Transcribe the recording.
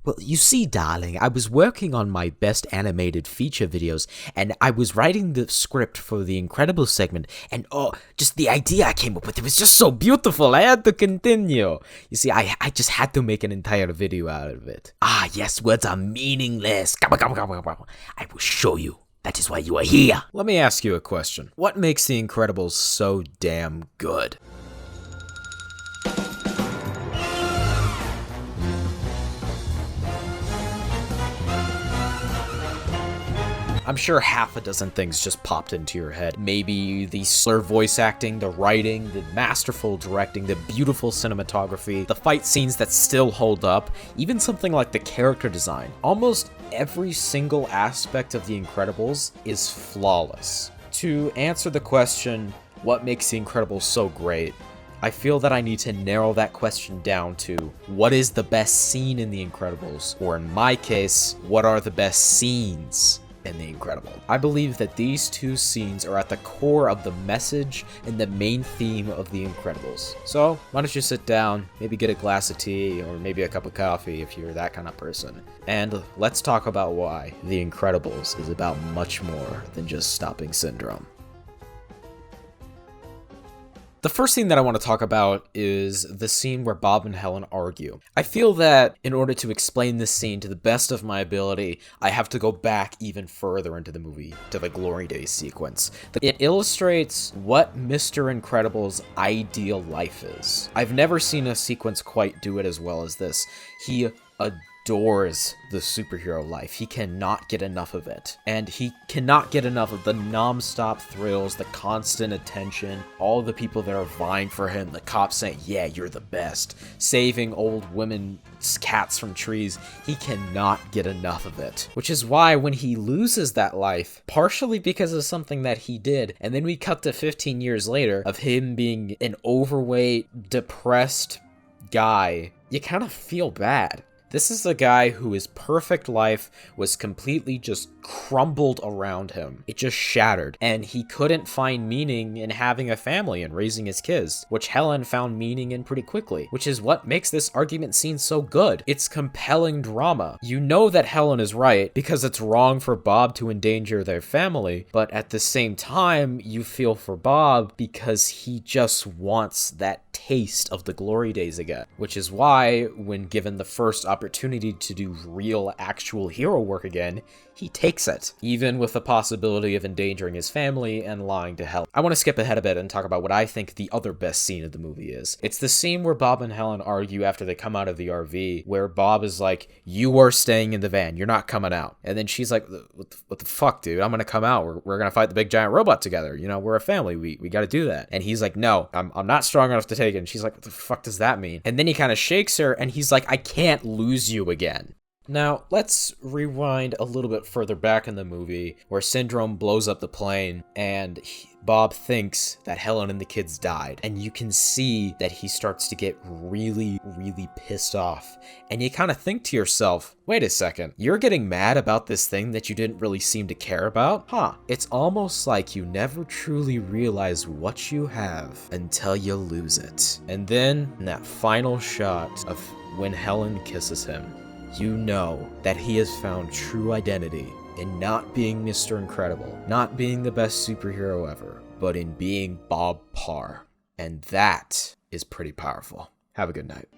Well, you see, darling, I was working on my best animated feature videos, and I was writing the script for the Incredibles segment, and just the idea I came up with, it was just so beautiful, I had to continue. You see, I just had to make an entire video out of it. Ah, yes, words are meaningless. I will show you. That is why you are here. Let me ask you a question. What makes the Incredibles so damn good? I'm sure half a dozen things just popped into your head. Maybe the slur voice acting, the writing, the masterful directing, the beautiful cinematography, the fight scenes that still hold up, even something like the character design. Almost every single aspect of The Incredibles is flawless. To answer the question, what makes The Incredibles so great? I feel that I need to narrow that question down to, what is the best scene in The Incredibles? Or in my case, what are the best scenes in The Incredible? I believe that these two scenes are at the core of the message and the main theme of The Incredibles. So, why don't you sit down, maybe get a glass of tea, or maybe a cup of coffee if you're that kind of person, and let's talk about why The Incredibles is about much more than just stopping syndrome. The first thing that I want to talk about is the scene where Bob and Helen argue. I feel that in order to explain this scene to the best of my ability, I have to go back even further into the movie, to the Glory Days sequence. It illustrates what Mr. Incredible's ideal life is. I've never seen a sequence quite do it as well as this. He adores the superhero life. He cannot get enough of it. And he cannot get enough of the non-stop thrills, the constant attention, all the people that are vying for him, the cops saying, yeah, you're the best, saving old women's cats from trees. He cannot get enough of it. Which is why when he loses that life, partially because of something that he did, and then we cut to 15 years later of him being an overweight, depressed guy, you kind of feel bad. This is a guy who his perfect life was completely just crumbled around him. It just shattered, and he couldn't find meaning in having a family and raising his kids, which Helen found meaning in pretty quickly, which is what makes this argument scene so good. It's compelling drama. You know that Helen is right because it's wrong for Bob to endanger their family, but at the same time, you feel for Bob because he just wants that taste of the glory days again, which is why when given the first opportunity to do real actual hero work again, he takes it, even with the possibility of endangering his family and lying to Helen. I want to skip ahead a bit and talk about what I think the other best scene of the movie is. It's the scene where Bob and Helen argue after they come out of the RV, where Bob is like, you are staying in the van, you're not coming out. And then she's like, what the fuck, dude? I'm gonna come out. We're gonna fight the big giant robot together. You know, we're a family. We gotta do that. And he's like, no, I'm not strong enough to take it. And she's like, what the fuck does that mean? And then he kind of shakes her and he's like, I can't lose you again. Now, let's rewind a little bit further back in the movie where Syndrome blows up the plane and Bob thinks that Helen and the kids died. And you can see that he starts to get really, really pissed off. And you kind of think to yourself, wait a second, you're getting mad about this thing that you didn't really seem to care about? Huh, it's almost like you never truly realize what you have until you lose it. And then in that final shot of when Helen kisses him, you know that he has found true identity in not being Mr. Incredible, not being the best superhero ever, but in being Bob Parr. And that is pretty powerful. Have a good night.